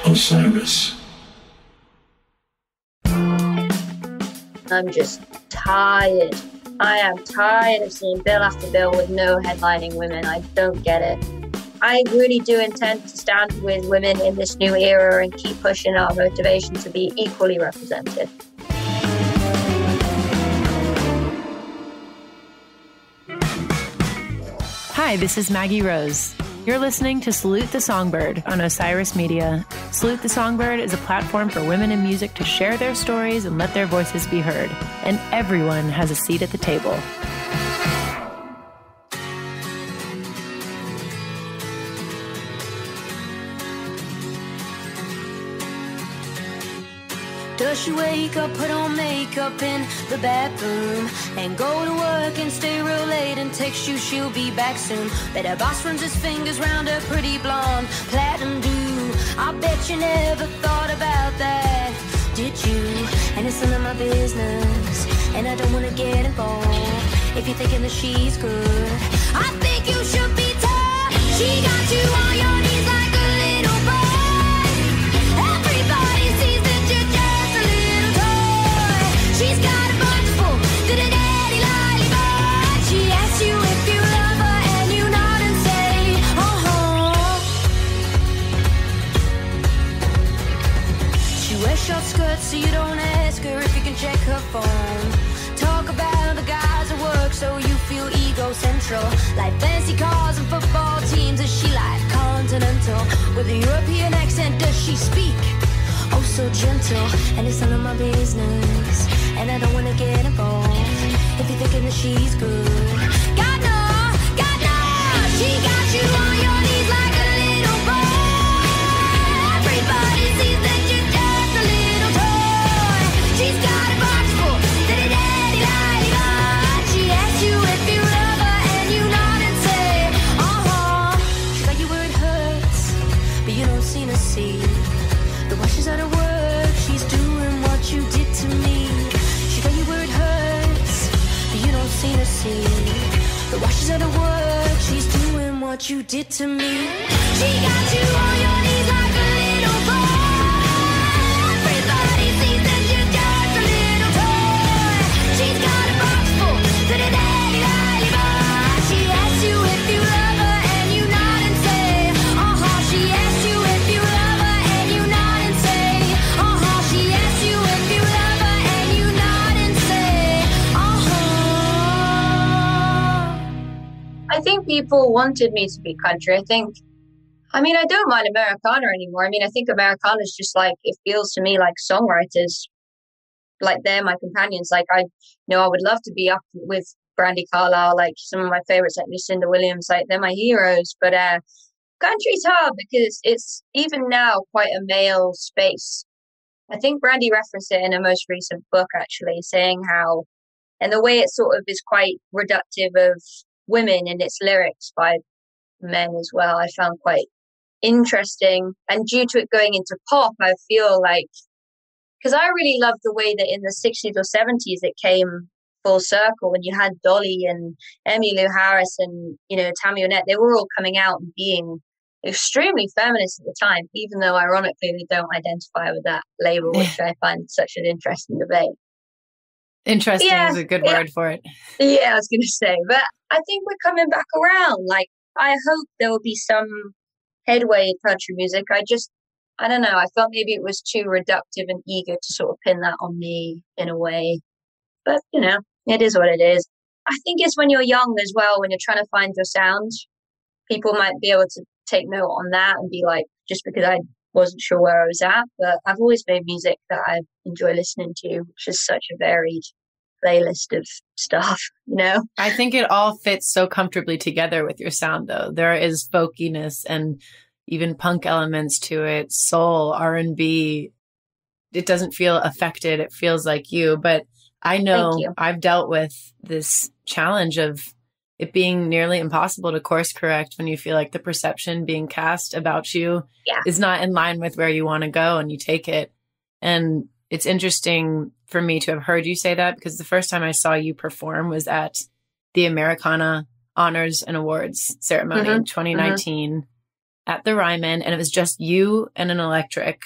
Osiris. I'm just tired. I am tired of seeing bill after bill with no headlining women. I don't get it. I really do intend to stand with women in this new era and keep pushing our motivation to be equally represented. Hi, this is Maggie Rose. You're listening to Salute the Songbird on Osiris Media. Salute the Songbird is a platform for women in music to share their stories and let their voices be heard. And everyone has a seat at the table. Does she wake up, put on makeup in the bathroom, and go to work and stay real late and text you she'll be back soon? Bet her boss runs his fingers round her pretty blonde platinum do. I bet you never thought about that, did you? And it's none of my business, and I don't wanna get involved. If you're thinking that she's good, I think you should be tough. She got you on your knees like a little boy. Everybody sees that you're just a little toy. She's got a bunch full to the daddy lollipop. She asks you if you love her and you nod and say, She wears short skirts so you don't ask her if you can check her phone. Talk about the guys at work so you feel ego-central. Like fancy cars and football teams, is she like continental? With a European accent, does she speak? Oh, so gentle. And it's none of my business, and I don't wanna get involved. If you're thinking that she's good, God no, she got you on your knees like a little boy. Everybody sees that you're just a little toy. She's got a box full to the daddy lollipop. She asks you if you love her and you nod and say, She got you where it hurts, but you don't seem to see the way she's out of work. She's doing what you did to me. She got you where it hurts, but you don't seem to see the way she's out of work. She's doing what you did to me. She got you on your knees like a little boy. Everybody sees that you're just a little toy. She's got a box full to the daddy lollipop. She asks you if you love her and you nod and say, She asks you if you love her and you nod and say, She asks you if you love her and you nod and say, I think people wanted me to be country. I don't mind Americana anymore. I think Americana is just like, it feels to me like songwriters, like they're my companions. Like I would love to be up with Brandi Carlile, like some of my favorites like Lucinda Williams, like they're my heroes. But country's hard because it's even now quite a male space. I think Brandi referenced it in her most recent book, actually, saying how, and the way it sort of is quite reductive of women in its lyrics by men as well, I found quite interesting. And due to it going into pop, I feel like, because I really love the way that in the 60s or 70s it came full circle when you had Dolly and Emmylou Harris and, Tammy Wynette. They were all coming out and being extremely feminist at the time, even though ironically they don't identify with that label, which I find such an interesting debate. Interesting is a good word for it. Yeah, I was going to say, but I think we're coming back around. Like, I hope there will be some headway in country music. I don't know. I felt maybe it was too reductive and eager to sort of pin that on me in a way. But, it is what it is. I think it's when you're young as well, when you're trying to find your sound, people might be able to take note on that and be like, just because I wasn't sure where I was at, but I've always made music that I enjoy listening to, which is such a varied playlist of stuff, I think it all fits so comfortably together with your sound, though. There is folkiness and even punk elements to it, soul, R&B. It doesn't feel affected. It feels like you. But I know I've dealt with this challenge of it being nearly impossible to course correct when you feel like the perception being cast about you is not in line with where you want to go, and you take it. And it's interesting for me to have heard you say that, because the first time I saw you perform was at the Americana Honors and Awards ceremony in 2019. at the Ryman, and it was just you and an electric.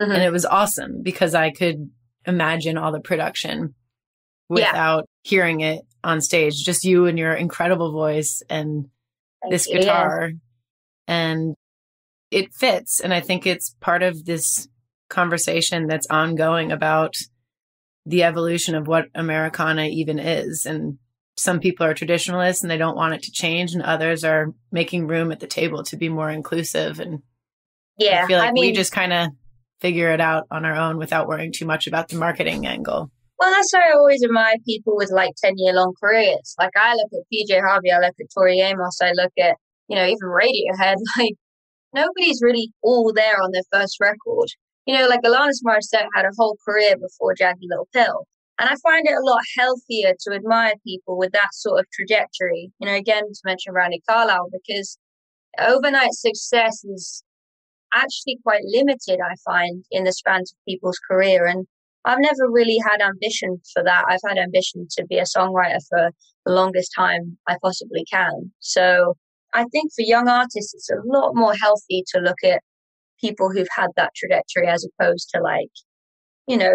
Mm-hmm. And it was awesome because I could imagine all the production without hearing it on stage. Just you and your incredible voice and this guitar. And it fits. And I think it's part of this conversation that's ongoing about the evolution of what Americana even is. And some people are traditionalists and they don't want it to change, and others are making room at the table to be more inclusive. And I feel like we just kind of figure it out on our own without worrying too much about the marketing angle. Well, that's why I always admire people with like 10-year-long careers. Like I look at PJ Harvey, I look at Tori Amos, I look at, even Radiohead. Like nobody's really all there on their first record. Like Alanis Morissette had a whole career before Jagged Little Pill. And I find it a lot healthier to admire people with that sort of trajectory. Again, to mention Randy Carlyle, because overnight success is actually quite limited, I find, in the span of people's career. And I've never really had ambition for that. I've had ambition to be a songwriter for the longest time I possibly can. So I think for young artists, it's a lot more healthy to look at people who've had that trajectory as opposed to like,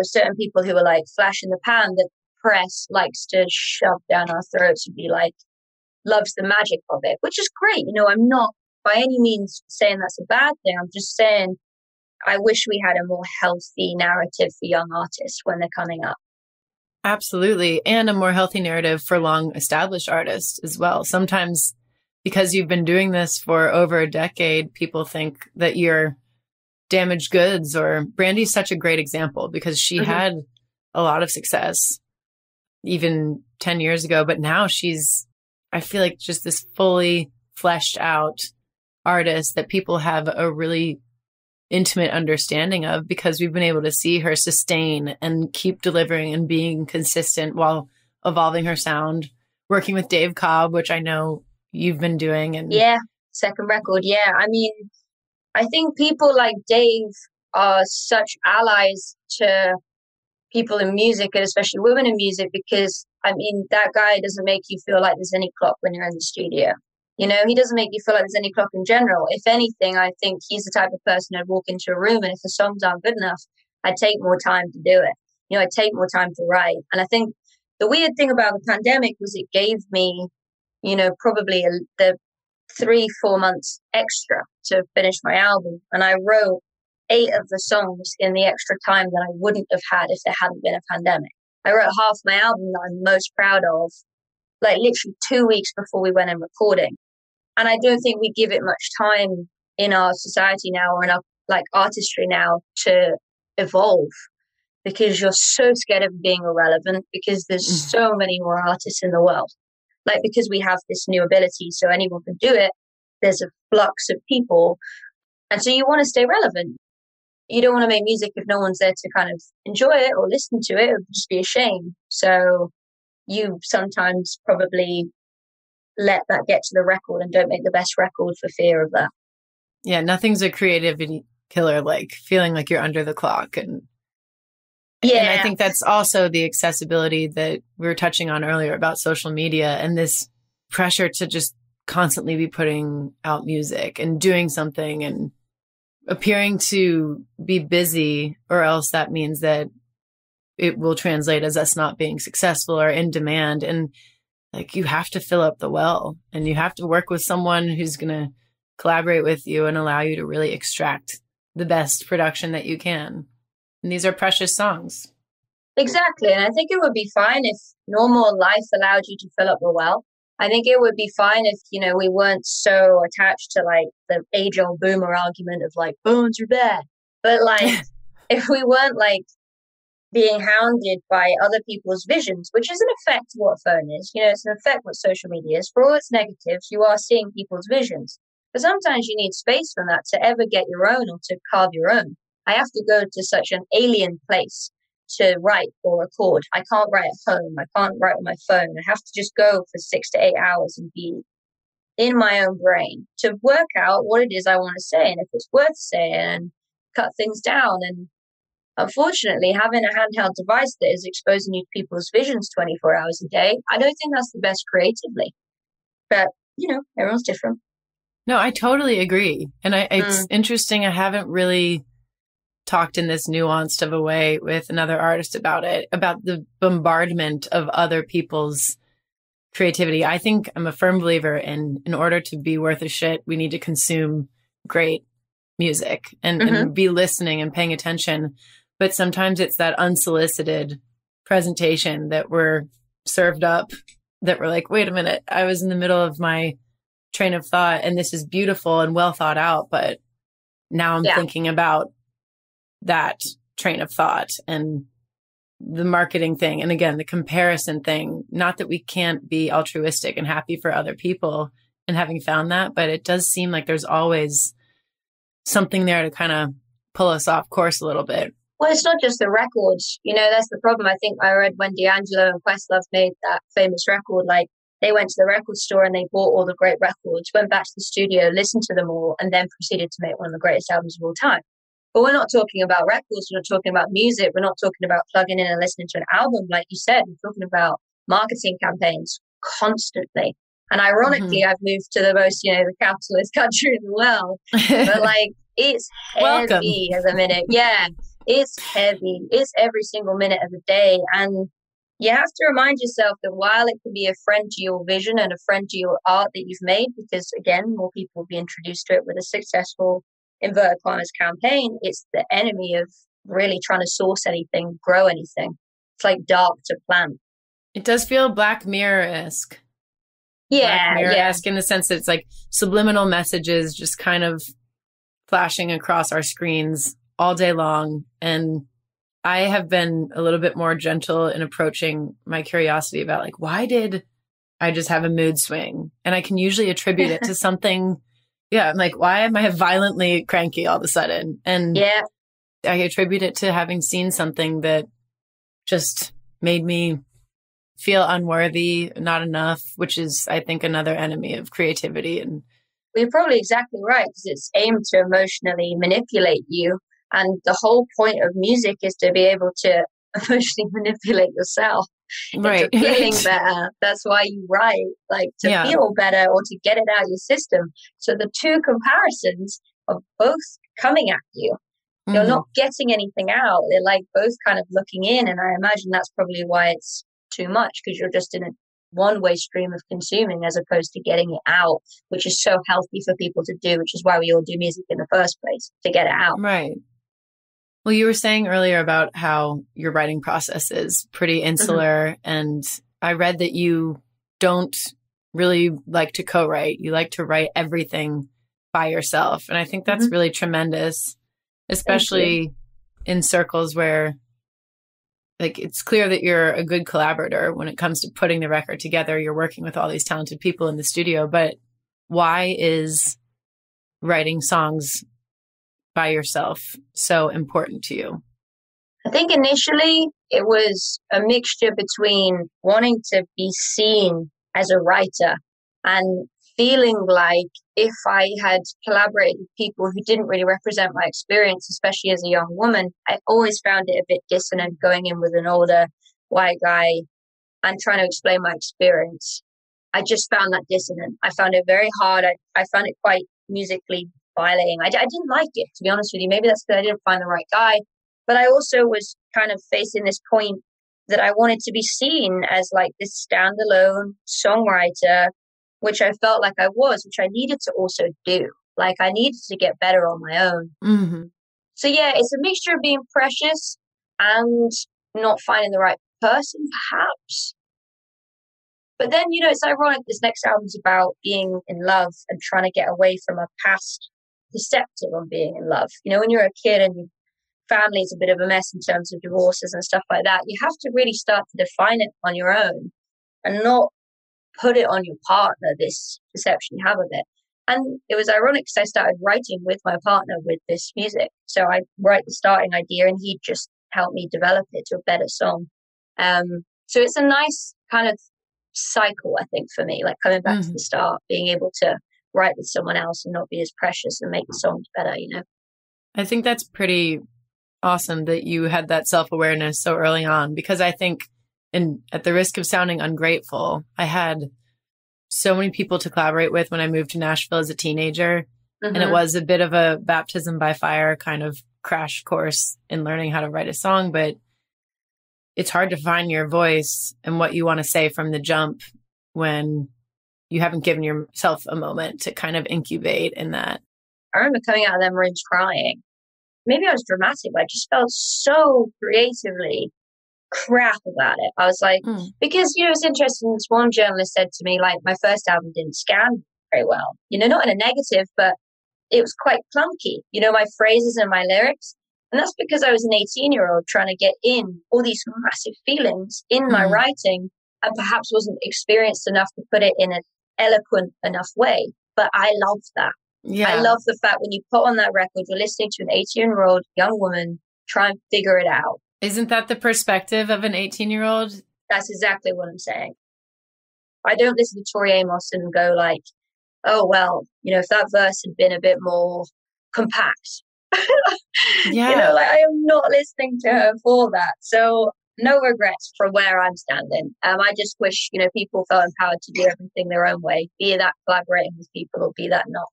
certain people who are like flash in the pan that press likes to shove down our throats and be like, loves the magic of it, which is great. I'm not by any means saying that's a bad thing. I'm just saying I wish we had a more healthy narrative for young artists when they're coming up. Absolutely. And a more healthy narrative for long established artists as well. Sometimes because you've been doing this for over a decade, people think that you're damaged goods. Or Brandy's such a great example because she had a lot of success even 10 years ago, but now I feel like just this fully fleshed out artist that people have a really intimate understanding of because we've been able to see her sustain and keep delivering and being consistent while evolving her sound, working with Dave Cobb, which I know you've been doing. And second record. I think people like Dave are such allies to people in music, and especially women in music, because that guy doesn't make you feel like there's any clock when you're in the studio. He doesn't make you feel like there's any clock in general. If anything, I think he's the type of person who'd walk into a room and if the songs aren't good enough, I'd take more time to do it. I'd take more time to write. And I think the weird thing about the pandemic was it gave me, probably the 3-4 months extra to finish my album. And I wrote 8 of the songs in the extra time that I wouldn't have had if there hadn't been a pandemic. I wrote half my album that I'm most proud of, like literally 2 weeks before we went in recording. And I don't think we give it much time in our society now or in our artistry now to evolve because you're so scared of being irrelevant because there's so many more artists in the world. Because we have this new ability so anyone can do it, there's a flux of people. And so you want to stay relevant. You don't want to make music if no one's there to kind of enjoy it or listen to it. It would just be a shame. So you sometimes probably let that get to the record and don't make the best record for fear of that. Yeah, nothing's a creativity killer like feeling like you're under the clock. And I think that's also the accessibility that we were touching on earlier about social media and this pressure to just constantly be putting out music and doing something and appearing to be busy, or else that means that it will translate as us not being successful or in demand. And you have to fill up the well and you have to work with someone who's going to collaborate with you and allow you to really extract the best production that you can. And these are precious songs. Exactly. And I think it would be fine if normal life allowed you to fill up the well. I think it would be fine if, we weren't so attached to the age-old boomer argument of phones are bad. But if we weren't being hounded by other people's visions, which is in effect what a phone is, it's in effect what social media is. For all its negatives, you are seeing people's visions. But sometimes you need space from that to ever get your own or to carve your own. I have to go to such an alien place to write or record. I can't write at home. I can't write on my phone. I have to just go for 6 to 8 hours and be in my own brain to work out what it is I want to say and if it's worth saying and cut things down. And unfortunately, having a handheld device that is exposing you to people's visions 24 hours a day, I don't think that's the best creatively. But, everyone's different. No, I totally agree. And it's interesting. I haven't really talked in this nuanced of a way with another artist about it, about the bombardment of other people's creativity. I think I'm a firm believer in order to be worth a shit, we need to consume great music and be listening and paying attention. But sometimes it's that unsolicited presentation that we're served up that we're like, wait a minute, I was in the middle of my train of thought and this is beautiful and well thought out, but now I'm thinking about that train of thought and the marketing thing. And again, the comparison thing, not that we can't be altruistic and happy for other people and having found that, but it does seem like there's always something there to kind of pull us off course a little bit. Well, it's not just the records, that's the problem. I think I read when D'Angelo and Questlove made that famous record, like they went to the record store and they bought all the great records, went back to the studio, listened to them all, and then proceeded to make one of the greatest albums of all time. But we're not talking about records. We're not talking about music. We're not talking about plugging in and listening to an album. Like you said, we're talking about marketing campaigns constantly. And ironically, I've moved to the most, the capitalist country in the world. But like, it's heavy at the minute. Yeah, it's heavy. It's every single minute of the day. And you have to remind yourself that while it can be a friend to your vision and a friend to your art that you've made, because again, more people will be introduced to it with a successful inverted commas campaign, it's the enemy of really trying to source anything, grow anything. It's like dark to plant. It does feel Black Mirror-esque. Yeah, Black Mirror-esque in the sense that it's like subliminal messages just kind of flashing across our screens all day long. And I have been a little bit more gentle in approaching my curiosity about like, why did I just have a mood swing? And I can usually attribute it to something. Yeah, I'm like, why am I violently cranky all of a sudden? And I attribute it to having seen something that just made me feel unworthy, not enough, which is, I think, another enemy of creativity. And you're probably exactly right, because it's aimed to emotionally manipulate you. And the whole point of music is to be able to emotionally manipulate yourself. Right. Into feeling better. That's why you write, like to feel better or to get it out of your system. So the two comparisons are both coming at you. You're not getting anything out. They're like both kind of looking in. And I imagine that's probably why it's too much, because you're just in a one-way stream of consuming as opposed to getting it out, which is so healthy for people to do, which is why we all do music in the first place, to get it out. Right. Well, you were saying earlier about how your writing process is pretty insular, and I read that you don't really like to co-write. You like to write everything by yourself. And I think that's really tremendous, especially in circles where like it's clear that you're a good collaborator when it comes to putting the record together. You're working with all these talented people in the studio, but why is writing songs by yourself so important to you? I think initially it was a mixture between wanting to be seen as a writer and feeling like if I had collaborated with people who didn't really represent my experience, especially as a young woman, I always found it a bit dissonant going in with an older white guy and trying to explain my experience. I just found that dissonant. I found it very hard. I found it quite musically violating. I didn't like it, to be honest with you. Maybe that's because I didn't find the right guy. But I also was kind of facing this point that I wanted to be seen as like this standalone songwriter, which I felt like I was, which I needed to also do. Like I needed to get better on my own. So yeah, it's a mixture of being precious and not finding the right person, perhaps. But then, it's ironic. This next album's about being in love and trying to get away from a past perspective on being in love. When you're a kid and your family is a bit of a mess in terms of divorces and stuff like that, you have to really start to define it on your own and not put it on your partner, this perception you have of it. And it was ironic because I started writing with my partner with this music. So I write the starting idea and he just helped me develop it to a better song. So it's a nice kind of cycle, I think, for me, like coming back to the start, being able to write with someone else and not be as precious and make the songs better, I think that's pretty awesome that you had that self-awareness so early on, because I think, and at the risk of sounding ungrateful, I had so many people to collaborate with when I moved to Nashville as a teenager. And it was a bit of a baptism by fire kind of crash course in learning how to write a song. But it's hard to find your voice and what you want to say from the jump when you haven't given yourself a moment to kind of incubate in that. I remember coming out of them rooms crying. Maybe I was dramatic, but I just felt so creatively crap about it. I was like, because, it's interesting. This one journalist said to me, like, my first album didn't scan very well, not in a negative, but it was quite clunky, my phrases and my lyrics. And that's because I was an 18-year-old trying to get in all these massive feelings in my writing and perhaps wasn't experienced enough to put it in an eloquent enough way. But I love that. Yeah. I love the fact when you put on that record, you're listening to an 18-year-old young woman try and figure it out. Isn't that the perspective of an 18-year-old? That's exactly what I'm saying. I don't listen to Tori Amos and go like, oh, well, if that verse had been a bit more compact. Yeah. I am not listening to her for that. So no regrets from where I'm standing. I just wish, people felt empowered to do everything their own way, be that collaborating with people or be that not.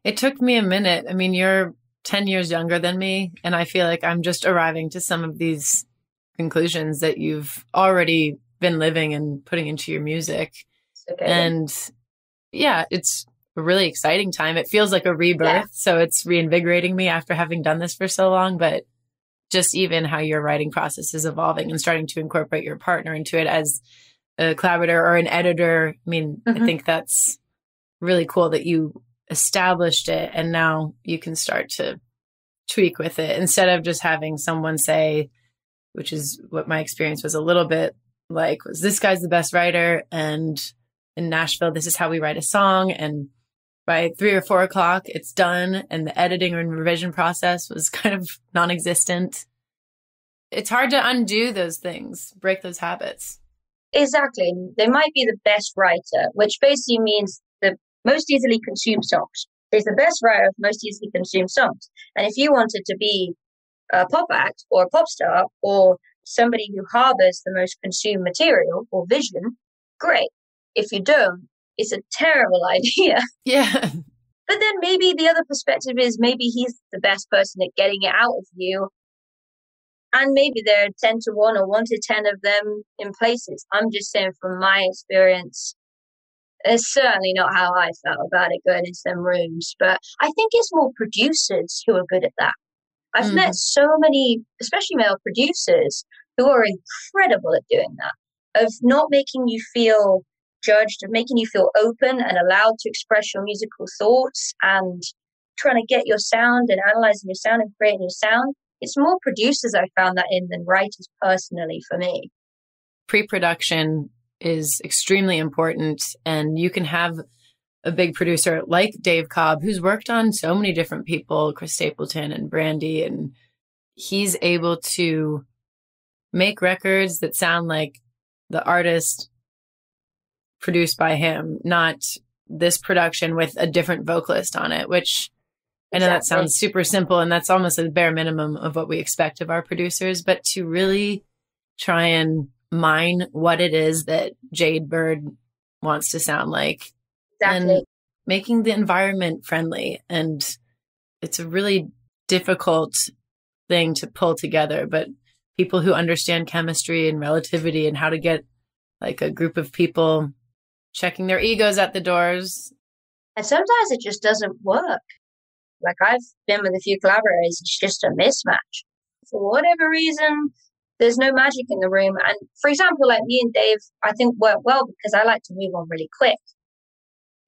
It took me a minute. I mean, you're 10 years younger than me, and I feel like I'm just arriving to some of these conclusions that you've already been living and putting into your music. Okay. And yeah, it's a really exciting time. It feels like a rebirth. So it's reinvigorating me after having done this for so long, but just even how your writing process is evolving and starting to incorporate your partner into it as a collaborator or an editor. I mean, I think that's really cool that you established it and now you can start to tweak with it instead of just having someone say, which is what my experience was a little bit like, was this guy's the best writer, and in Nashville this is how we write a song, and by 3 or 4 o'clock it's done, and the editing and revision process was kind of non-existent. It's hard to undo those things, break those habits. Exactly. They might be the best writer, which basically means the most easily consumed songs. Is the best writer of most easily consumed songs. And if you wanted to be a pop act or a pop star or somebody who harbors the most consumed material or vision, great. If you don't, it's a terrible idea. Yeah. But then maybe the other perspective is maybe he's the best person at getting it out of you. And maybe there are 10 to 1 or 1 to 10 of them in places. I'm just saying from my experience, it's certainly not how I felt about it going into them rooms. But I think it's more producers who are good at that. I've met so many, especially male producers, who are incredible at doing that, of not making you feel judged, of making you feel open and allowed to express your musical thoughts and trying to get your sound and analyzing your sound and creating your sound. It's more producers I found that in than writers personally for me. Pre-production is extremely important, and you can have a big producer like Dave Cobb, who's worked on so many different people, Chris Stapleton and Brandy, and he's able to make records that sound like the artist produced by him, not this production with a different vocalist on it, which I know that sounds super simple, and that's almost a bare minimum of what we expect of our producers, but to really try and mine what it is that Jade Bird wants to sound like. Exactly. And making the environment friendly. And it's a really difficult thing to pull together, but people who understand chemistry and relativity and how to get like a group of people checking their egos at the doors. And sometimes it just doesn't work. Like I've been with a few collaborators, it's just a mismatch. For whatever reason, there's no magic in the room. And for example, like me and Dave, I think work well because I like to move on really quick.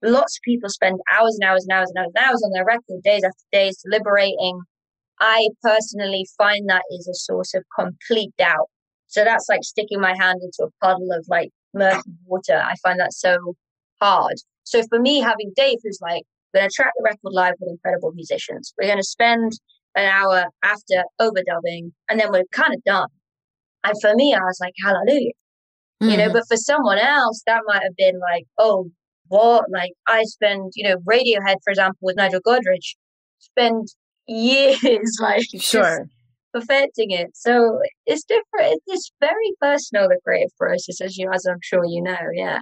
Lots of people spend hours and hours and hours and hours and hours on their record, days after days, deliberating. I personally find that is a source of complete doubt. So that's like sticking my hand into a puddle of like murky water. I find that so hard. So for me, having Dave, who's like, we're going to track the record live with incredible musicians. We're going to spend an hour after overdubbing, and then we're kind of done. And for me, I was like, hallelujah. You know, but for someone else, that might have been like, oh, what? Like I spend, Radiohead, for example, with Nigel Godrich, spend years like perfecting it. So it's different. It's very personal, the creative process, as I'm sure you know. Yeah.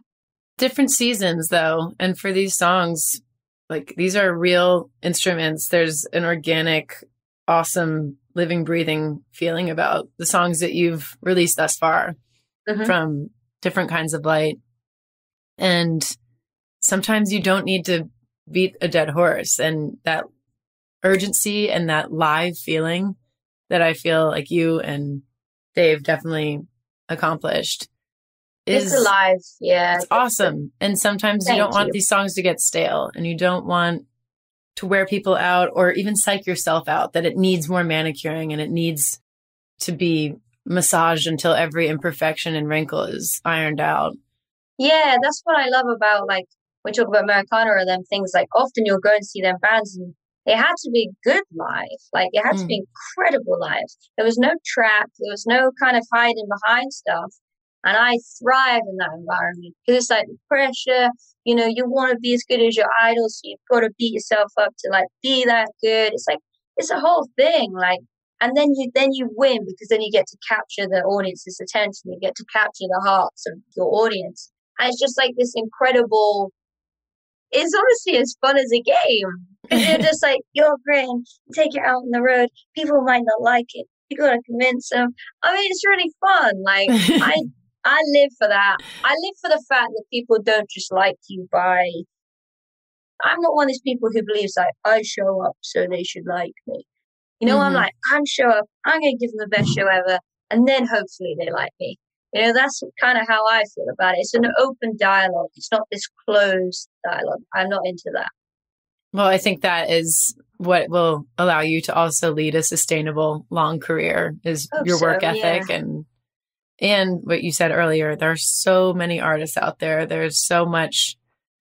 Different seasons though. And for these songs, like these are real instruments. There's an organic, awesome, living, breathing feeling about the songs that you've released thus far from different kinds of light. And sometimes you don't need to beat a dead horse, and that urgency and that live feeling that I feel like you and Dave definitely accomplished is it's alive. Yeah. It's awesome. And sometimes you don't want these songs to get stale, and you don't want to wear people out or even psych yourself out that it needs more manicuring and it needs to be massaged until every imperfection and wrinkle is ironed out. Yeah, that's what I love about, like, when we talk about Americana or them things, like often you'll go and see them bands and they had to be good live. Like it had to be incredible live. There was no track. There was no kind of hiding behind stuff. And I thrive in that environment because it's like the pressure, you know, you want to be as good as your idol. So you've got to beat yourself up to like be that good. It's like, it's a whole thing. Like, and then you win because then you get to capture the audience's attention. You get to capture the hearts of your audience. And it's just like this incredible, it's honestly as fun as a game. Because you're just like, you're great, take it out on the road. People might not like it. You got to convince them. I mean, it's really fun. Like, I live for that. I live for the fact that people don't just like you by, I'm not one of these people who believes like, I show up so they should like me. You know, I'm like, I'm show up, I'm going to give them the best show ever. And then hopefully they like me. You know, that's kind of how I feel about it. It's an open dialogue. It's not this closed dialogue. I'm not into that. Well, I think that is what will allow you to also lead a sustainable, long career is your work ethic. And what you said earlier, there are so many artists out there. There's so much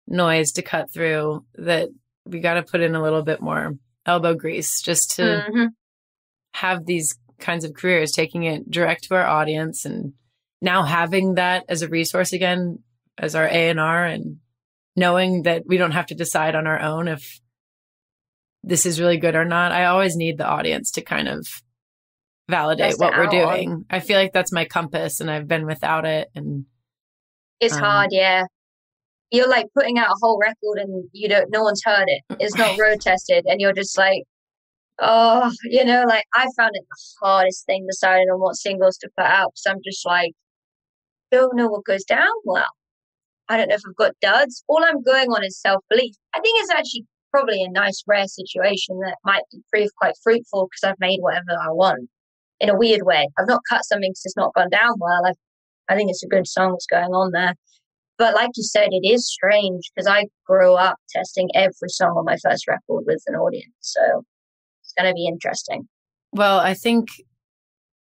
noise to cut through that we got to put in a little bit more elbow grease just to have these kinds of careers, taking it direct to our audience and now having that as a resource again, as our A&R, and knowing that we don't have to decide on our own if this is really good or not. I always need the audience to kind of validate what we're doing. I feel like that's my compass, and I've been without it. And it's hard, yeah. You're like putting out a whole record and no one's heard it. It's not road tested, and you're just like, oh, you know, like I found it the hardest thing deciding on what singles to put out, because I'm just like, don't know what goes down well. I don't know if I've got duds. All I'm going on is self-belief. I think it's actually probably a nice, rare situation that might prove quite fruitful because I've made whatever I want in a weird way. I've not cut something because it's not gone down well. I think it's a good song that's going on there. But like you said, it is strange because I grew up testing every song on my first record with an audience. So it's going to be interesting. Well, I think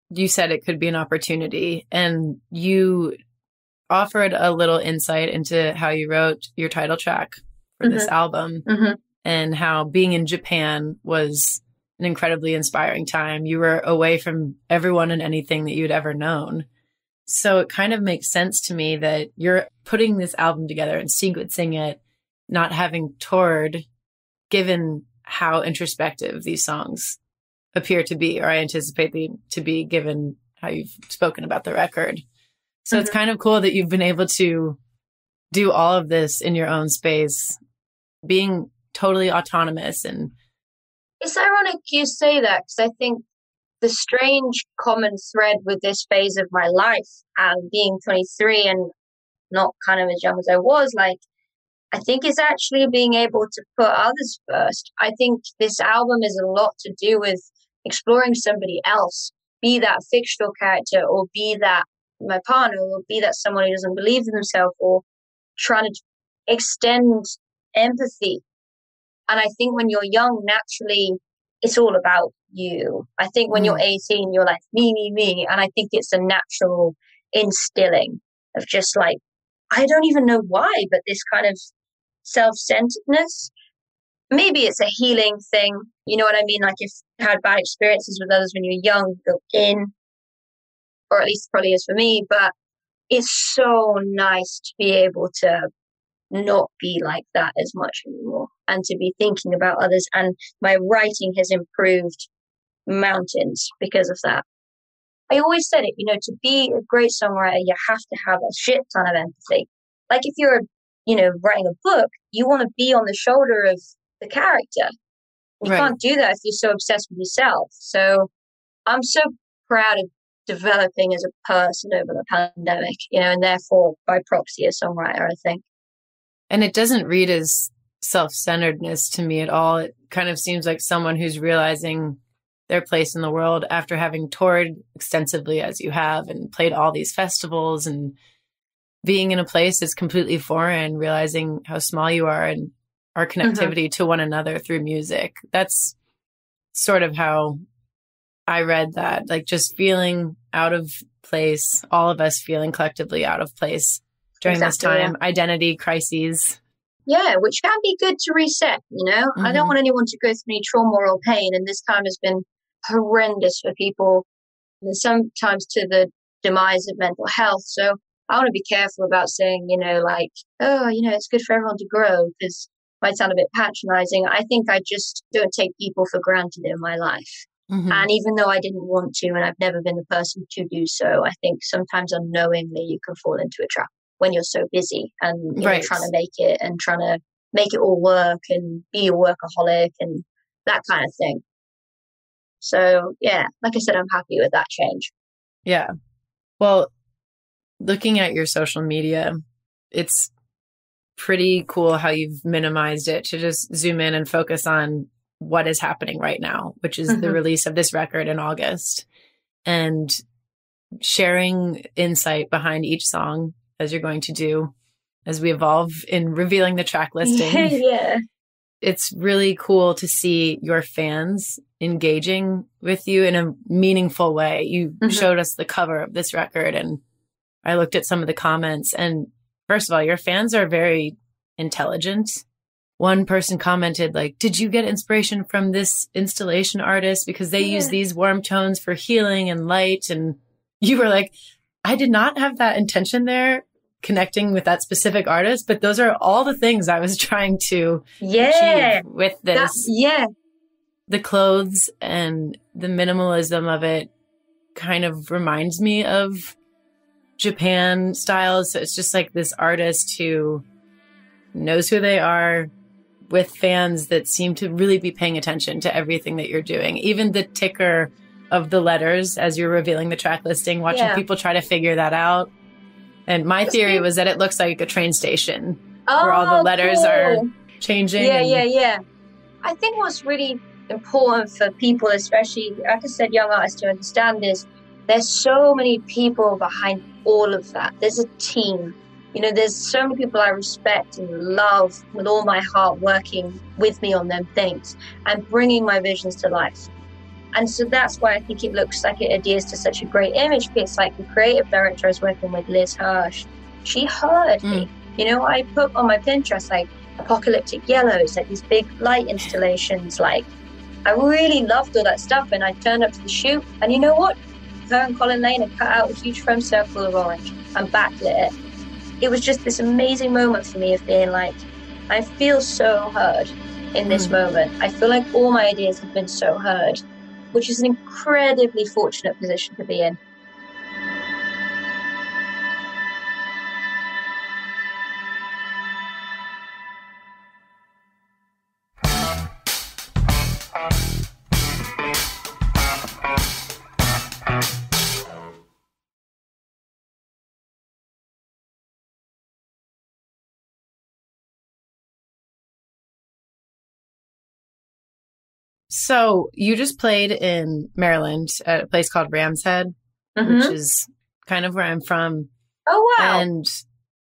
you said it could be an opportunity, and you offered a little insight into how you wrote your title track for this album and how being in Japan was an incredibly inspiring time. You were away from everyone and anything that you'd ever known. So it kind of makes sense to me that you're putting this album together and sequencing it, not having toured, given how introspective these songs appear to be, or I anticipate them to be, given how you've spoken about the record. So it's kind of cool that you've been able to do all of this in your own space, being totally autonomous. And it's ironic you say that, because I think the strange common thread with this phase of my life and being 23 and not kind of as young as I was, like, I think it's actually being able to put others first. I think this album is a lot to do with exploring somebody else, be that fictional character or be that my partner or be that someone who doesn't believe in themselves, or trying to extend empathy. And I think when you're young, naturally, it's all about you. I think when you're 18, you're like, me. And I think it's a natural instilling of just like, I don't even know why, but this kind of self-centeredness. Maybe it's a healing thing. You know what I mean? Like if you had bad experiences with others when you're young, go in, or at least probably is for me. But it's so nice to be able to not be like that as much anymore and to be thinking about others. And my writing has improved mountains because of that. I always said it, to be a great songwriter, you have to have a shit ton of empathy. like if you're, writing a book, you want to be on the shoulder of the character. You can't do that if you're so obsessed with yourself. So I'm so proud of developing as a person over the pandemic, and therefore by proxy a songwriter, I think. And it doesn't read as self-centeredness to me at all. It kind of seems like someone who's realizing their place in the world after having toured extensively as you have and played all these festivals and being in a place that's completely foreign, realizing how small you are and our connectivity to one another through music. That's sort of how I read that, like just feeling out of place, all of us feeling collectively out of place during this time, identity crises. Yeah, which can be good to reset, I don't want anyone to go through any trauma or pain, and this time has been horrendous for people, and sometimes to the demise of mental health. So I want to be careful about saying, it's good for everyone to grow, because it might sound a bit patronizing. I think I just don't take people for granted in my life. And even though I didn't want to, and I've never been the person to do so, I think sometimes unknowingly you can fall into a trap when you're so busy and trying to make it and trying to make it all work and be a workaholic and that kind of thing. So, yeah, like I said, I'm happy with that change. Yeah. Well, looking at your social media, it's pretty cool how you've minimized it to just zoom in and focus on what is happening right now, which is the release of this record in August, and sharing insight behind each song as you're going to do as we evolve in revealing the track listing. Yeah. It's really cool to see your fans engaging with you in a meaningful way. You showed us the cover of this record and I looked at some of the comments, and first of all, your fans are very intelligent. One person commented, like, did you get inspiration from this installation artist? Because they use these warm tones for healing and light. And you were like, I did not have that intention there, connecting with that specific artist, but those are all the things I was trying to achieve with this. The clothes and the minimalism of it kind of reminds me of Japan style. So it's just like this artist who knows who they are, with fans that seem to really be paying attention to everything that you're doing. Even the ticker of the letters as you're revealing the track listing, watching people try to figure that out. And my theory was that it looks like a train station where all the letters are changing. Yeah. I think what's really important for people, especially, like I said, young artists, to understand is there's so many people behind all of that. There's a team. There's so many people I respect and love with all my heart working with me on them things and bringing my visions to life. And so that's why I think it looks like it adheres to such a great image. It's like the creative director I was working with, Liz Hirsch. She heard me. I put on my Pinterest like apocalyptic yellows, like these big light installations. Like, I really loved all that stuff. And I turned up to the shoot, and you know what? Her and Colin Lane had cut out a huge foam circle of orange and backlit it. It was just this amazing moment for me of being like, I feel so heard in this moment. I feel like all my ideas have been so heard, which is an incredibly fortunate position to be in. So you just played in Maryland at a place called Ram's Head, which is kind of where I'm from. Oh, wow. And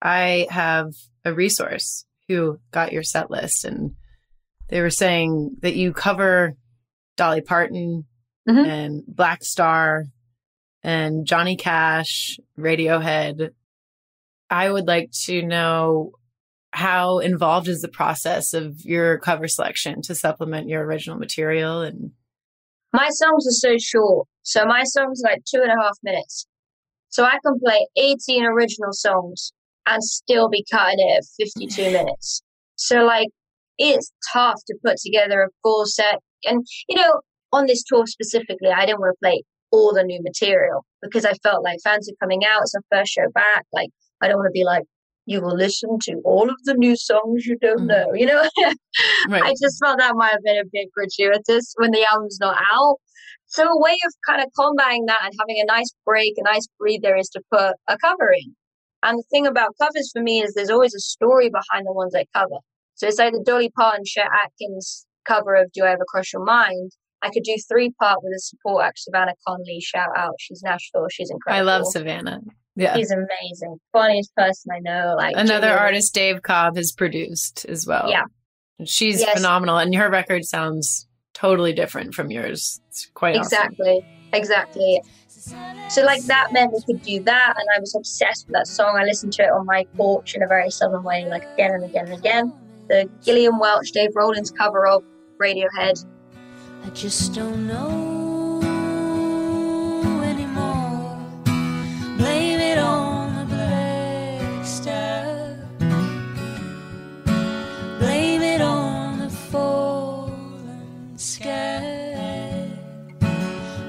I have a resource who got your set list, and they were saying that you cover Dolly Parton and Black Star and Johnny Cash, Radiohead. I would like to know, how involved is the process of your cover selection to supplement your original material? And my songs are so short. So my songs are like 2.5 minutes. So I can play 18 original songs and still be cutting it at 52 minutes. So like, it's tough to put together a full set. And, on this tour specifically, I didn't want to play all the new material because I felt like fans are coming out. It's our first show back. Like, I don't want to be like, you will listen to all of the new songs you don't know. You know, Right. I just felt that might have been a bit gratuitous when the album's not out. So a way of kind of combating that and having a nice break, a nice breather, is to put a cover in. And the thing about covers for me is there's always a story behind the ones I cover. So it's like the Dolly Parton, Chet Atkins cover of Do I Ever Cross Your Mind? I could do 3-part with a support act, Savannah Conley, shout out. She's Nashville. She's incredible. I love Savannah. Yeah. She's amazing. Funniest person I know. Like another genuinely. artist Dave Cobb has produced as well. Yeah. She's phenomenal. And her record sounds totally different from yours. It's quite Exactly. So like that meant we could do that, and I was obsessed with that song. I listened to it on my porch in a very southern way, like again and again and again. The Gillian Welch, Dave Rowland's cover of Radiohead. I just don't know anymore. Blame it on the black star. Blame it on the fallen sky.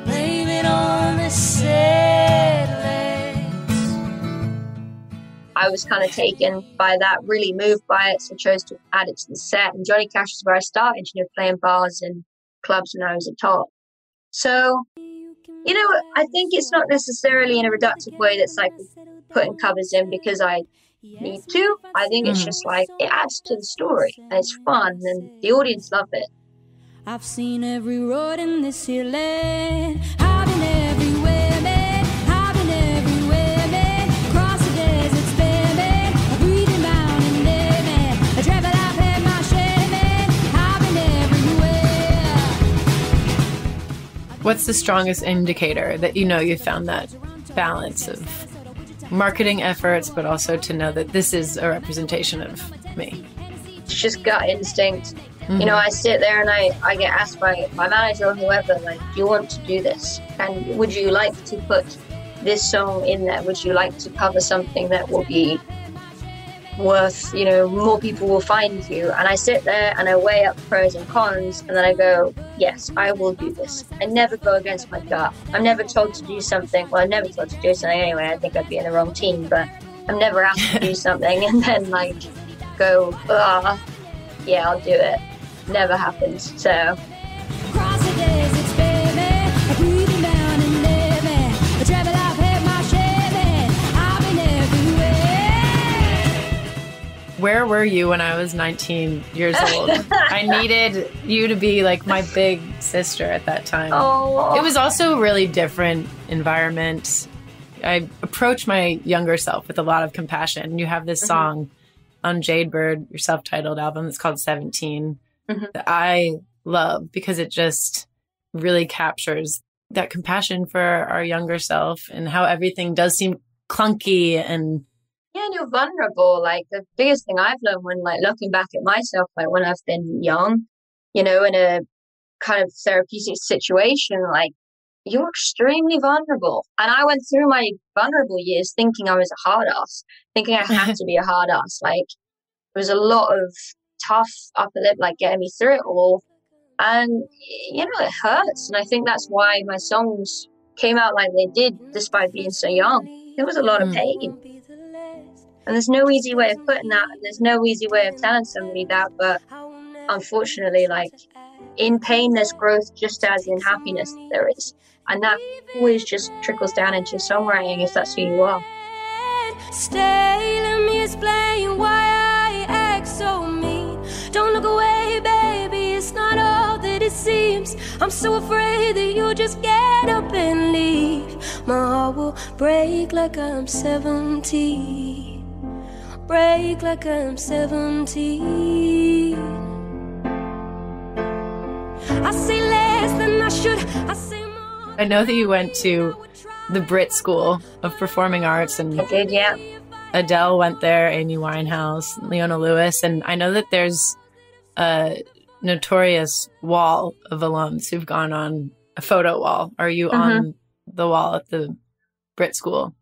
Blame it on the I was kind of taken by that, really moved by it, so I chose to add it to the set. And Johnny Cash is where I started, you know, playing bars and clubs when I was a top. So, you know, I think it's not necessarily in a reductive way that's like putting covers in because I need to. I think it's just like it adds to the story and it's fun and the audience love it. I've seen every road in this here land. I've been everywhere, man. I've been everywhere, man. Across the deserts, man. A breathing mountain there, man. I travel, I've had my share, man. I've been everywhere. What's the strongest indicator that you know you found that balance of marketing efforts, but also to know that this is a representation of me? It's just gut instinct. You know, I sit there and I get asked by my manager or whoever, like, do you want to do this? And would you like to put this song in there? Would you like to cover something that will be worth, you know, more people will find you? And I sit there and I weigh up pros and cons, and then I go, yes, I will do this. I never go against my gut. I'm never told to do something. Well, I'm never told to do something anyway. I think I'd be in the wrong team, but I'm never asked to do something and then, like, go, yeah, I'll do it. Never happens. So Across the deserts, baby. A breathing mountain there, man. I travel, I've had my share, man. I've been everywhere. Where were you when I was 19 years old? I needed you to be like my big sister at that time. Oh. It was also a really different environment. I approached my younger self with a lot of compassion. You have this song on Jade, your self-titled album, that's called 17, that I love because it just really captures that compassion for our younger self and how everything does seem clunky and yeah, and you're vulnerable. Like the biggest thing I've learned when like looking back at myself, like when I've been young, you know, in a kind of therapeutic situation, like you're extremely vulnerable. And I went through my vulnerable years thinking I was a hard ass, thinking I had to be a hard ass. Like there was a lot of tough upper lip, like getting me through it all. And, you know, it hurts. And I think that's why my songs came out like they did, despite being so young. There was a lot of pain. And there's no easy way of putting that. And there's no easy way of telling somebody that. But unfortunately, like in pain, there's growth just as in happiness there is. And that always just trickles down into songwriting if that's who you are. Stay, let me explain why I act so mean. Don't look away, baby, it's not all that it seems. I'm so afraid that you'll just get up and leave. My heart will break like I'm 17. Break like I'm 17. I say less than I should, I say more. I know that you went to the Brit School of Performing Arts, and I did, yeah. Adele went there, Amy Winehouse, Leona Lewis, and I know that there's a notorious wall of alums who've gone on a photo wall. Are you on the wall at the Brit School?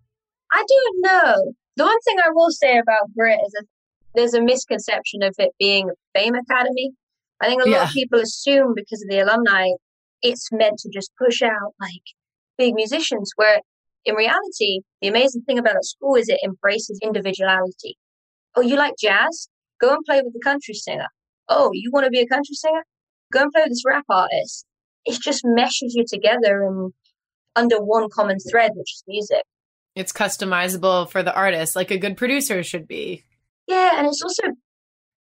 I don't know. The one thing I will say about Brit is that there's a misconception of it being a fame academy. I think a lot of people assume because of the alumni, it's meant to just push out like big musicians, where in reality, the amazing thing about a school is it embraces individuality. Oh, you like jazz? Go and play with the country singer. Oh, you want to be a country singer? Go and play with this rap artist. It just meshes you together and under one common thread, which is music. It's customizable for the artist, like a good producer should be. Yeah, and it's also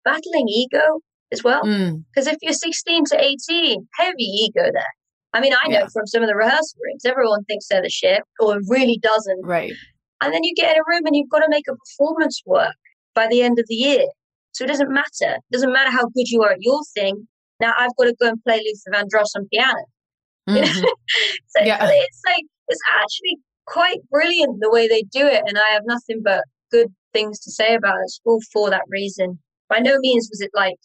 battling ego as well. Because if you're 16 to 18, heavy ego there. I mean, I know from some of the rehearsal rooms, everyone thinks they're the shit, or really doesn't. Right. And then you get in a room and you've got to make a performance work by the end of the year. So it doesn't matter. It doesn't matter how good you are at your thing. Now I've got to go and play Luther Vandross on piano. You know? So it's actually quite brilliant the way they do it. And I have nothing but good things to say about the school for that reason. By no means was it like,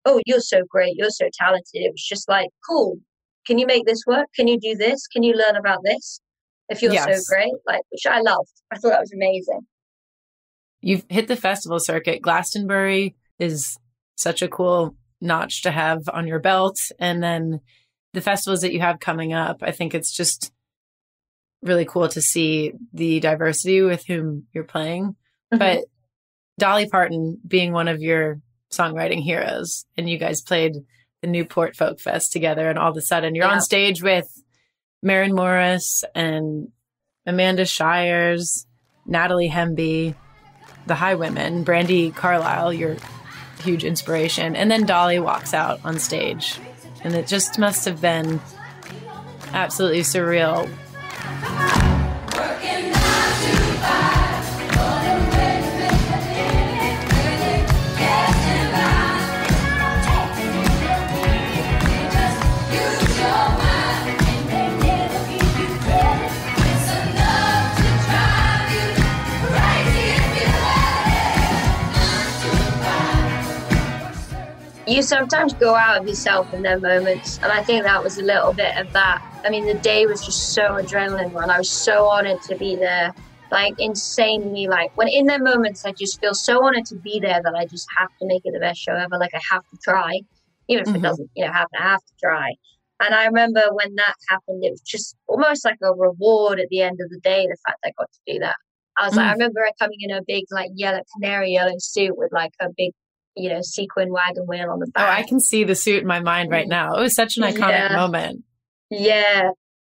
oh, you're so great, you're so talented. It was just like, cool. Can you make this work? Can you do this? Can you learn about this? If you're so great, like, which I loved. I thought that was amazing. You've hit the festival circuit. Glastonbury is such a cool notch to have on your belt. And then the festivals that you have coming up, I think it's just really cool to see the diversity with whom you're playing. But Dolly Parton being one of your songwriting heroes, and you guys played the Newport Folk Fest together, and all of a sudden you're on stage with Maren Morris and Amanda Shires, Natalie Hemby, the Highwomen, Brandi Carlile, your huge inspiration. And then Dolly walks out on stage, and it just must have been absolutely surreal. You sometimes go out of yourself in their moments, and I think that was a little bit of that. I mean, the day was just so adrenaline run. I was so honored to be there, like insanely, like when in their moments, I just feel so honored to be there that I just have to make it the best show ever. Like I have to try, even if it doesn't, happen. I have to try. And I remember when that happened, it was just almost like a reward at the end of the day, the fact I got to do that. I was like, I remember her coming in a big, like canary yellow suit with like a big, sequin wagon wheel on the back. Oh, I can see the suit in my mind right now. It was such an iconic moment. Yeah.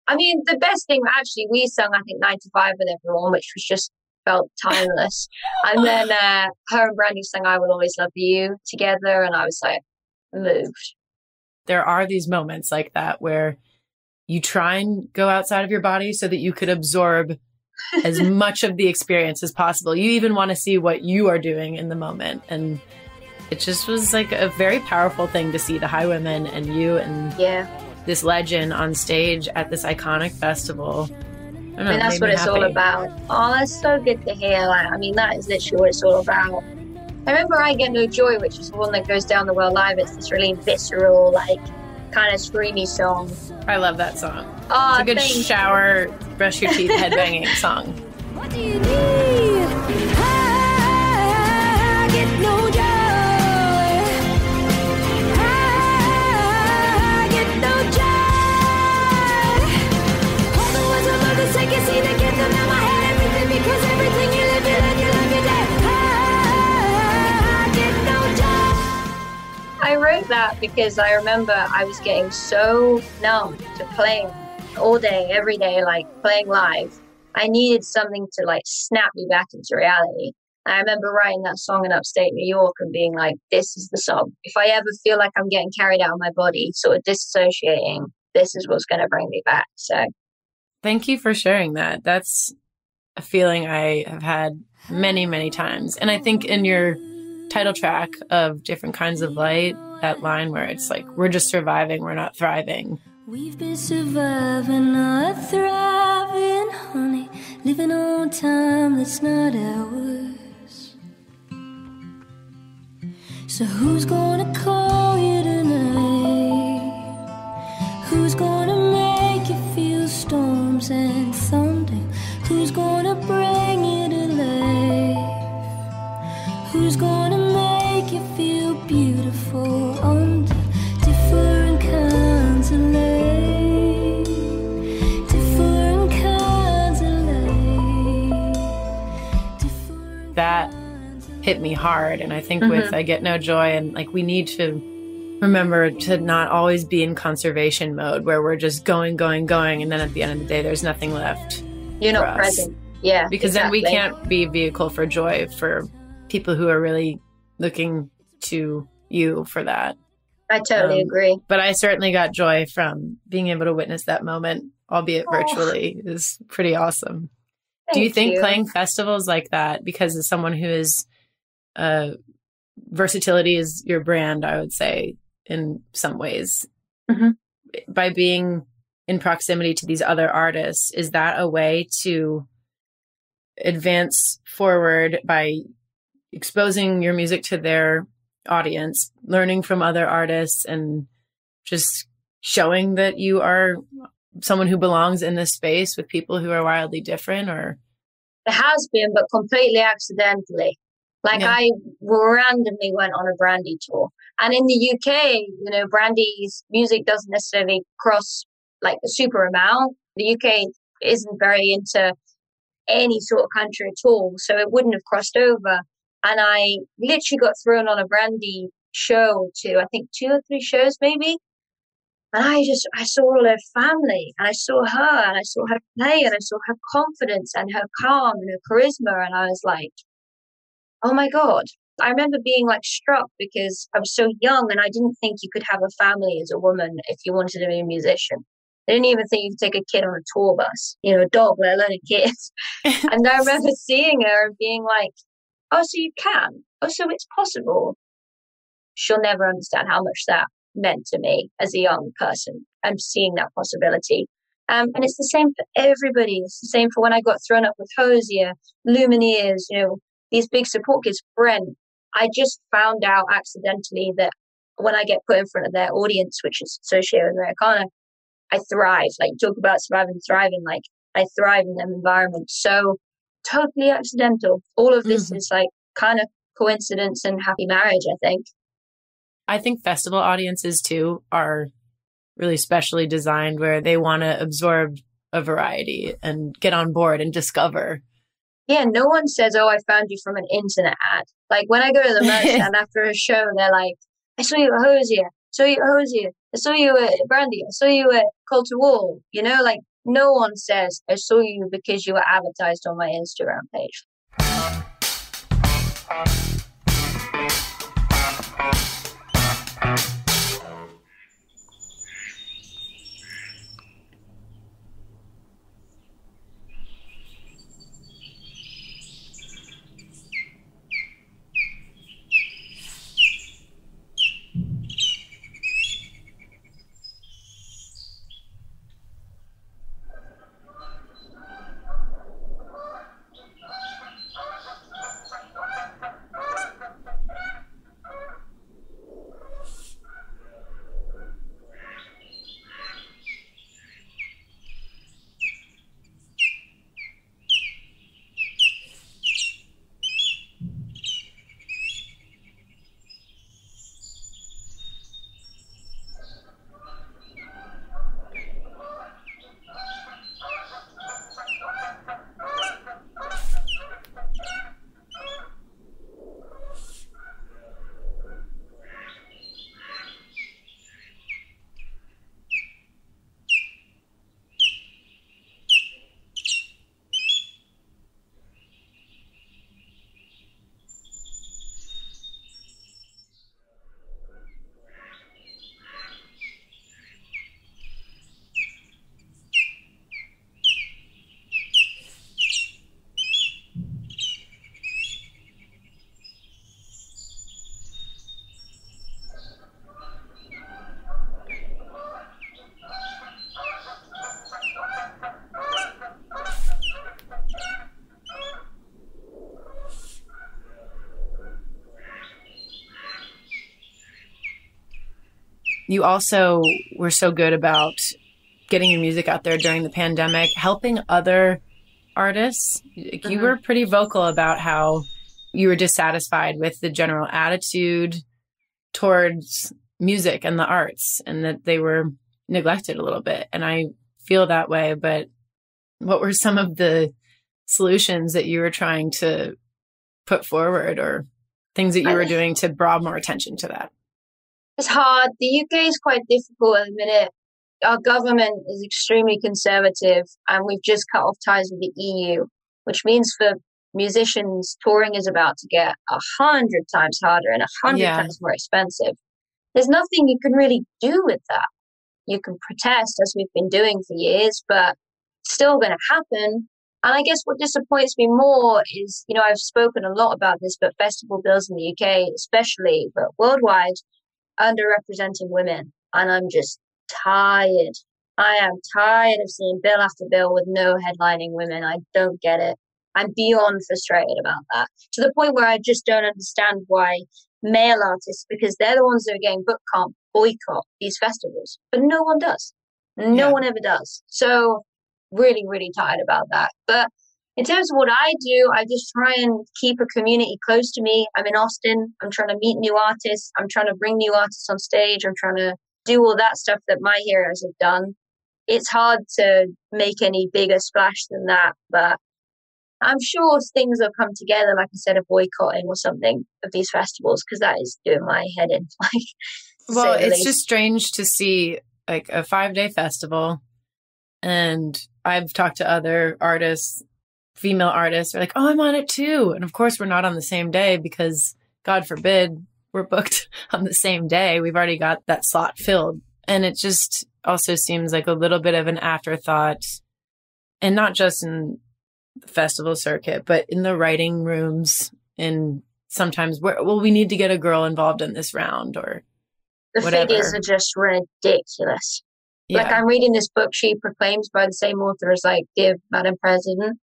I mean, the best thing, actually, we sung, I think, 95 with everyone, which was just felt timeless. And then her and Brandi sang I Will Always Love You together, and I was like, moved. There are these moments like that where you try and go outside of your body so that you could absorb as much of the experience as possible. You even want to see what you are doing in the moment. And it just was like a very powerful thing to see the Highwomen and you and this legend on stage at this iconic festival. I mean, that's what it's all about. Oh, that's so good to hear. I mean, that is literally what it's all about. I remember I Get No Joy, which is the one that goes down the well live. It's this really visceral, like, kind of screamy song. I love that song. Oh, it's a good shower, brush your teeth, headbanging song. What do you need? I get no joy. I get no joy. All the words I'm about to say, can see to get them out my head. Everything because everything you live, you love, you love, you dead. I get no joy. I wrote that because I remember I was getting so numb to playing all day, every day, like playing live. I needed something to like snap me back into reality. I remember writing that song in upstate New York and being like, this is the song. If I ever feel like I'm getting carried out of my body, sort of disassociating, this is what's going to bring me back. So thank you for sharing that. That's a feeling I have had many, many times. And I think in your title track of Different Kinds of Light, that line where it's like, we're just surviving, we're not thriving. We've been surviving, not thriving, honey, living on time that's not ours. So who's gonna call you tonight? Who's gonna make you feel storms and thunder? Who's gonna bring you to life? Who's gonna make you feel beautiful under different kinds of light? Different kinds of light. That hit me hard. And I think with I Get No Joy, and like, we need to remember to not always be in conservation mode where we're just going. And then at the end of the day, there's nothing left. You're not present. Yeah. Because then we can't be a vehicle for joy for people who are really looking to you for that. I totally agree. But I certainly got joy from being able to witness that moment, albeit virtually, is pretty awesome. Do you think playing festivals like that, because as someone who is, versatility is your brand, I would say, in some ways, by being in proximity to these other artists, is that a way to advance forward by exposing your music to their audience, learning from other artists, and just showing that you are someone who belongs in this space with people who are wildly different? Or it has been, but completely accidentally. Like, I randomly went on a Brandy tour, and in the UK, you know, Brandy's music doesn't necessarily cross like a super amount. The UK isn't very into any sort of country at all, so it wouldn't have crossed over. And I literally got thrown on a Brandy show to, I think, 2 or 3 shows maybe. And I saw all her family, and I saw her, and I saw her play, and I saw her confidence and her calm and her charisma. And I was like, oh my God. I remember being like struck because I was so young, and I didn't think you could have a family as a woman if you wanted to be a musician. I didn't even think you could take a kid on a tour bus, you know, a dog, let alone a kid. And I remember seeing her and being like, oh, so you can? Oh, so it's possible? She'll never understand how much that meant to me as a young person. I'm seeing that possibility. And it's the same for everybody. It's the same for when I got thrown up with Hosier, Lumineers, you know, these big support kids, Brent. I just found out accidentally that when I get put in front of their audience, which is associated with Americana, I thrive. Like, talk about surviving and thriving. Like, I thrive in them environments. So totally accidental. All of this is like kind of coincidence and happy marriage, I think. I think festival audiences too are really specially designed, where they want to absorb a variety and get on board and discover. Yeah, no one says, oh, I found you from an internet ad. Like, when I go to the merch stand after a show, they're like, I saw you at Hosier, I saw you at Brandy, I saw you at Coulter Wall. You know, like, no one says, I saw you because you were advertised on my Instagram page. You also were so good about getting your music out there during the pandemic, helping other artists. You were pretty vocal about how you were dissatisfied with the general attitude towards music and the arts, and that they were neglected a little bit. And I feel that way. But what were some of the solutions that you were trying to put forward or things that you were doing to draw more attention to that? It's hard. The UK is quite difficult at the minute. Our government is extremely conservative, and we've just cut off ties with the EU, which means for musicians, touring is about to get 100 times harder and 100 times more expensive. There's nothing you can really do with that. You can protest, as we've been doing for years, but it's still going to happen. And I guess what disappoints me more is, I've spoken a lot about this, but festival bills in the UK, especially, but worldwide, underrepresenting women. And I'm just tired. I am tired of seeing bill after bill with no headlining women. I don't get it. I'm beyond frustrated about that, to the point where I just don't understand why male artists, because they're the ones that are getting booked, can't boycott these festivals. But no one does. No one ever does. So really, really tired about that. But in terms of what I do, I just try and keep a community close to me. I'm in Austin. I'm trying to meet new artists. I'm trying to bring new artists on stage. I'm trying to do all that stuff that my heroes have done. It's hard to make any bigger splash than that, but I'm sure things will come together, like I said, a boycotting or something of these festivals, because that is doing my head in. Well, it's just strange to see like a 5-day festival. And I've talked to other artists, female artists, are like, oh, I'm on it too. And of course, we're not on the same day because, God forbid, we're booked on the same day. We've already got that slot filled. And it just also seems like a little bit of an afterthought, and not just in the festival circuit, but in the writing rooms, and sometimes we need to get a girl involved in this round, or the whatever. Figures are just ridiculous. Yeah. Like, I'm reading this book, She Proclaims, by the same author as like Dear Madam President.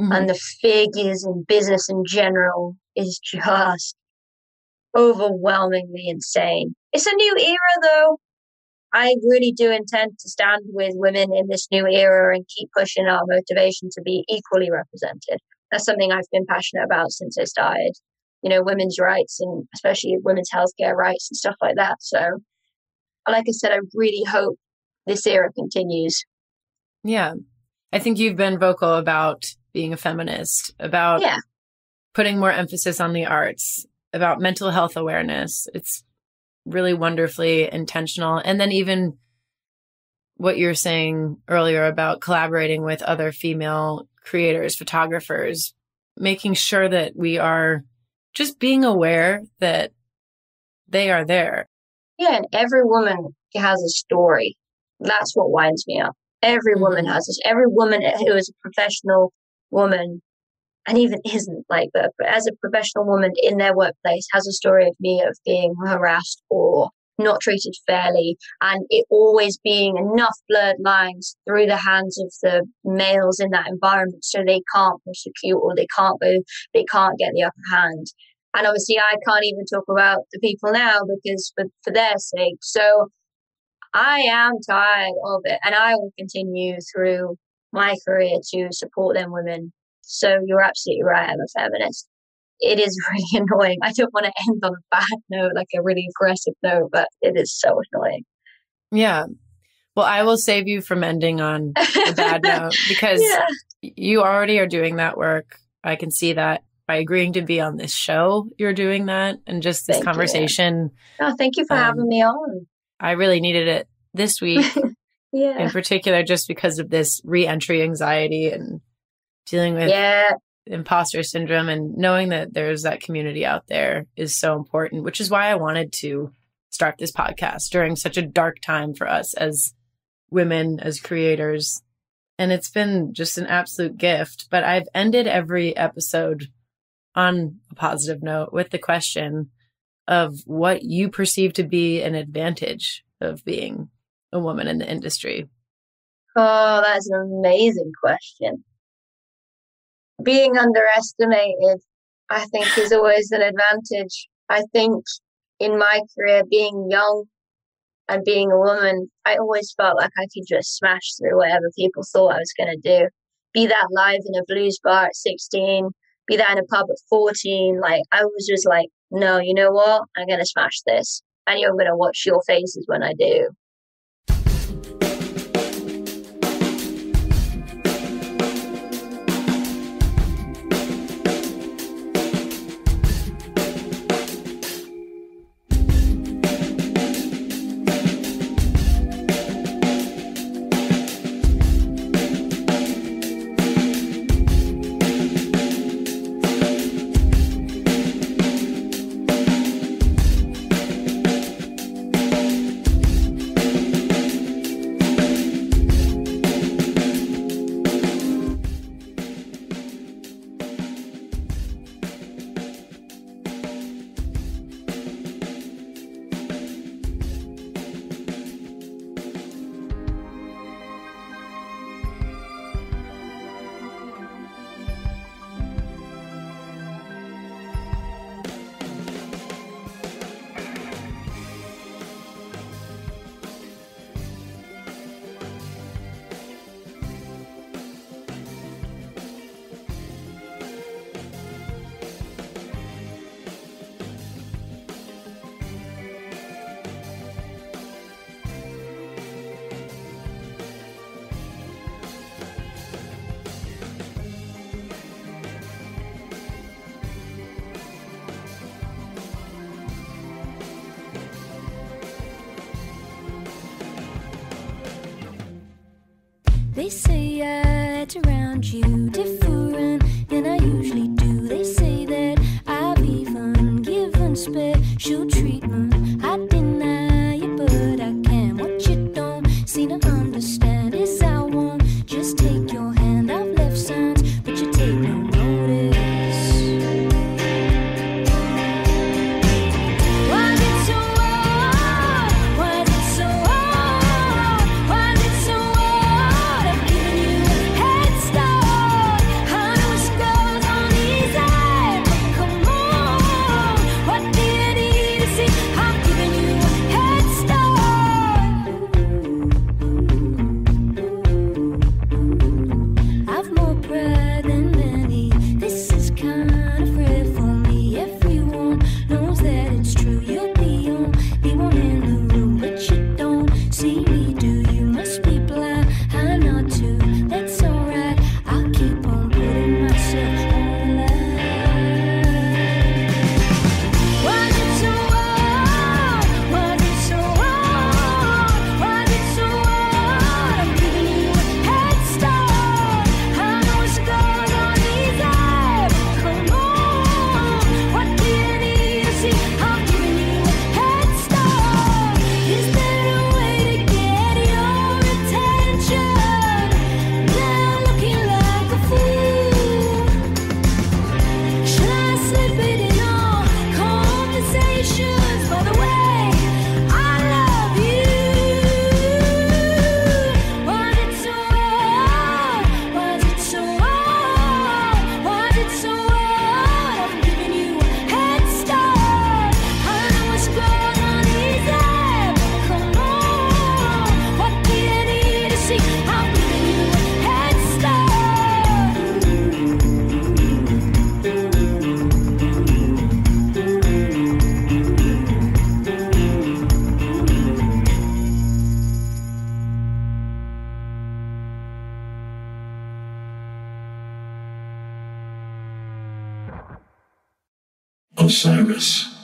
Mm-hmm. And the figures in business in general is just overwhelmingly insane. It's a new era, though. I really do intend to stand with women in this new era and keep pushing our motivation to be equally represented. That's something I've been passionate about since I started. Women's rights, and especially women's healthcare rights and stuff like that. So, like I said, I really hope this era continues. Yeah. I think you've been vocal about being a feminist, about putting more emphasis on the arts, about mental health awareness. It's really wonderfully intentional. And then even what you're saying earlier about collaborating with other female creators, photographers, making sure that we are just being aware that they are there. Yeah, and every woman has a story. That's what winds me up. Every woman has this. Every woman who is a professional woman, and even isn't like that, but as a professional woman in their workplace, has a story of being harassed or not treated fairly, and it always being enough blurred lines through the hands of the males in that environment, so they can't prosecute or they can't get the upper hand. And obviously, I can't even talk about the people now because for their sake. So I am tired of it, and I will continue through my career to support them women. So you're absolutely right. I'm a feminist. It is really annoying. I don't want to end on a bad note, like a really aggressive note, but it is so annoying. Yeah. Well, I will save you from ending on a bad note, because you already are doing that work. I can see that by agreeing to be on this show, you're doing that. And just this conversation. Oh, thank you for having me on. I really needed it this week. In particular, just because of this re-entry anxiety and dealing with imposter syndrome, and knowing that there's that community out there is so important, which is why I wanted to start this podcast during such a dark time for us as women, as creators. And it's been just an absolute gift. But I've ended every episode on a positive note with the question of what you perceive to be an advantage of being a woman in the industry. Oh, that's an amazing question. Being underestimated, I think, is always an advantage. I think in my career, being young and being a woman, I always felt like I could just smash through whatever people thought I was going to do. Be that live in a blues bar at 16, be that in a pub at 14. Like, I was just like, no, you know what? I'm going to smash this. And you're going to watch your faces when I do. They say I act around you different than I usually do. They say that I've even given special treatment. I deny it, but I can. What you don't seem to understand is I won't just take your hand. I've left signs, but you take no notice. Why is it so hard? Why is it so hard? Why is it so hard? I'm giving you a head start. I know it goes on easy, but come on. What do you need to see? I'm giving you a head start. I've more pride than many. This is kind of rare for me. Everyone knows that it's true. You're the only one in the room, but you don't see me, do you? Must be blind, I'm not too. That's alright, I'll keep on putting myself on the line. Why is it so hard? Why is it so hard? Why is it so hard? I'm giving you a head start. I know it's going on easy, but come on. What do you need to see? I'm giving you a head start. Is there a way to get your attention? Now looking like a fool. Should I slip it in all conversations? By the way, I love you. Why is it so hard? Why is it so hard? Why is it so hard? I'm giving you a head start. I know it's going on easy, but come on. What do you need to see? I'm giving you a head start. Osiris.